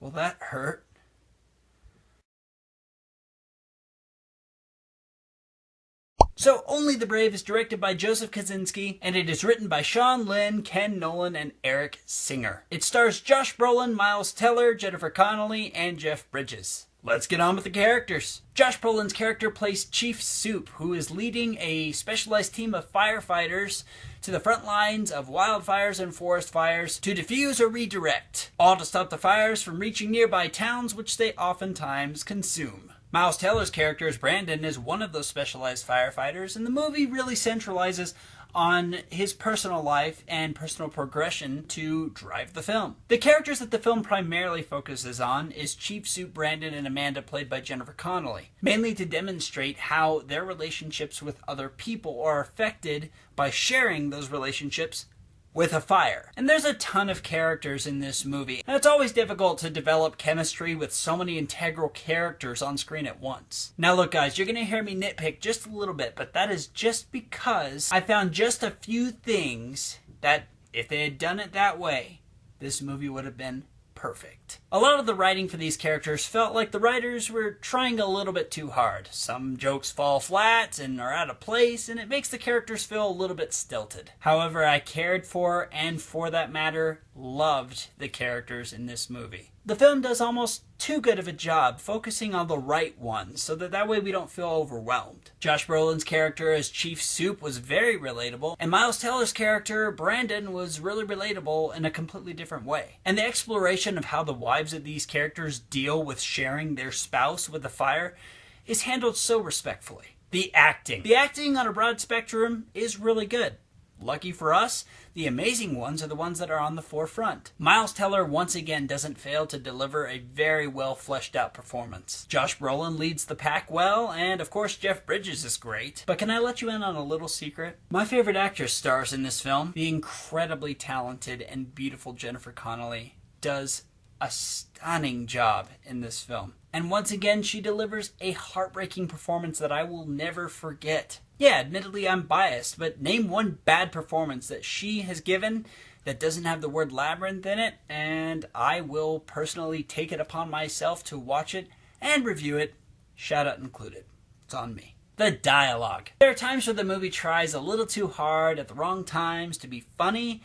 Will that hurt? So Only the Brave is directed by Joseph Kosinski, and it is written by Sean Lynn, Ken Nolan, and Eric Singer. It stars Josh Brolin, Miles Teller, Jennifer Connelly, and Jeff Bridges. Let's get on with the characters. Josh Brolin's character plays Chief Soup, who is leading a specialized team of firefighters to the front lines of wildfires and forest fires to defuse or redirect, all to stop the fires from reaching nearby towns, which they oftentimes consume. Miles Teller's character as Brandon is one of those specialized firefighters, and the movie really centralizes on his personal life and personal progression to drive the film. The characters that the film primarily focuses on is Chief Soup, Brandon, and Amanda, played by Jennifer Connelly, mainly to demonstrate how their relationships with other people are affected by sharing those relationships with a fire. And there's a ton of characters in this movie, and it's always difficult to develop chemistry with so many integral characters on screen at once. Now look guys, you're gonna hear me nitpick just a little bit, but that is just because I found just a few things that, if they had done it that way, this movie would have been perfect. A lot of the writing for these characters felt like the writers were trying a little bit too hard. Some jokes fall flat and are out of place, and it makes the characters feel a little bit stilted. However, I cared for, and for that matter, loved the characters in this movie. The film does almost too good of a job focusing on the right ones, so that way we don't feel overwhelmed. Josh Brolin's character as Chief Soup was very relatable, and Miles Teller's character, Brandon, was really relatable in a completely different way. And the exploration of how the wives of these characters deal with sharing their spouse with the fire is handled so respectfully. The acting on a broad spectrum is really good. Lucky for us, the amazing ones are the ones that are on the forefront. Miles Teller once again doesn't fail to deliver a very well fleshed out performance. Josh Brolin leads the pack well, and of course Jeff Bridges is great. But can I let you in on a little secret? My favorite actress stars in this film. The incredibly talented and beautiful Jennifer Connelly does a stunning job in this film. And once again, she delivers a heartbreaking performance that I will never forget. Yeah, admittedly I'm biased, but name one bad performance that she has given that doesn't have the word labyrinth in it, and I will personally take it upon myself to watch it and review it, shout out included. It's on me. The dialogue. There are times where the movie tries a little too hard at the wrong times to be funny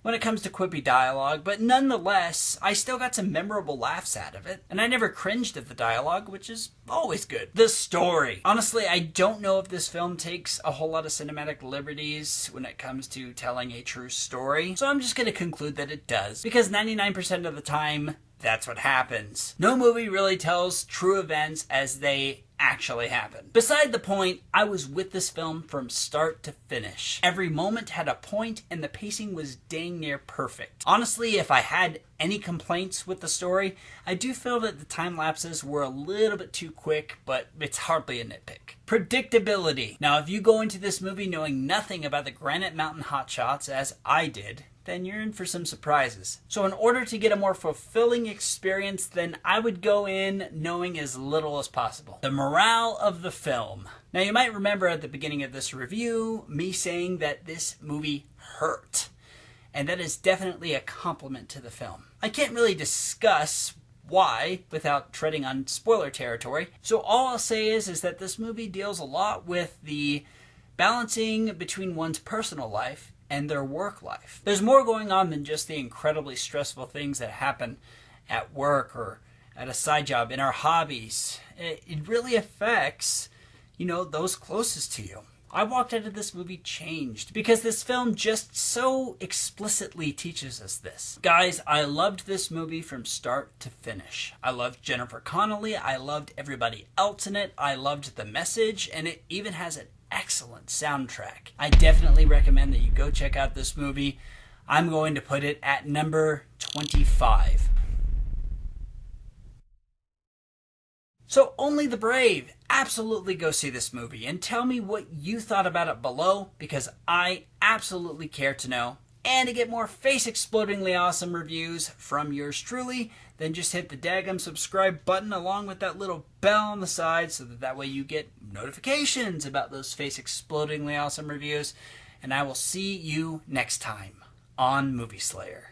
when it comes to quippy dialogue, but nonetheless, I still got some memorable laughs out of it, and I never cringed at the dialogue, which is always good. The story. Honestly, I don't know if this film takes a whole lot of cinematic liberties when it comes to telling a true story, so I'm just going to conclude that it does, because 99% of the time, that's what happens. No movie really tells true events as they actually happen. Beside the point, I was with this film from start to finish. Every moment had a point, and the pacing was dang near perfect. Honestly, if I had any complaints with the story, I do feel that the time lapses were a little bit too quick, but it's hardly a nitpick. Predictability. Now, if you go into this movie knowing nothing about the Granite Mountain Hotshots, as I did, then you're in for some surprises. So in order to get a more fulfilling experience, then I would go in knowing as little as possible. The morale of the film. Now you might remember at the beginning of this review, me saying that this movie hurt. And that is definitely a compliment to the film. I can't really discuss why without treading on spoiler territory. So all I'll say is that this movie deals a lot with the balancing between one's personal life and their work life. There's more going on than just the incredibly stressful things that happen at work or at a side job, in our hobbies. It really affects, those closest to you. I walked out of this movie changed because this film just so explicitly teaches us this. Guys, I loved this movie from start to finish. I loved Jennifer Connelly. I loved everybody else in it. I loved the message, and it even has an excellent soundtrack. I definitely recommend that you go check out this movie. I'm going to put it at number 25. So Only the Brave. Absolutely go see this movie and tell me what you thought about it below, because I absolutely care to know. And to get more face-explodingly awesome reviews from yours truly, then just hit the daggum subscribe button along with that little bell on the side so that way you get notifications about those face-explodingly awesome reviews. And I will see you next time on MovieSlayer.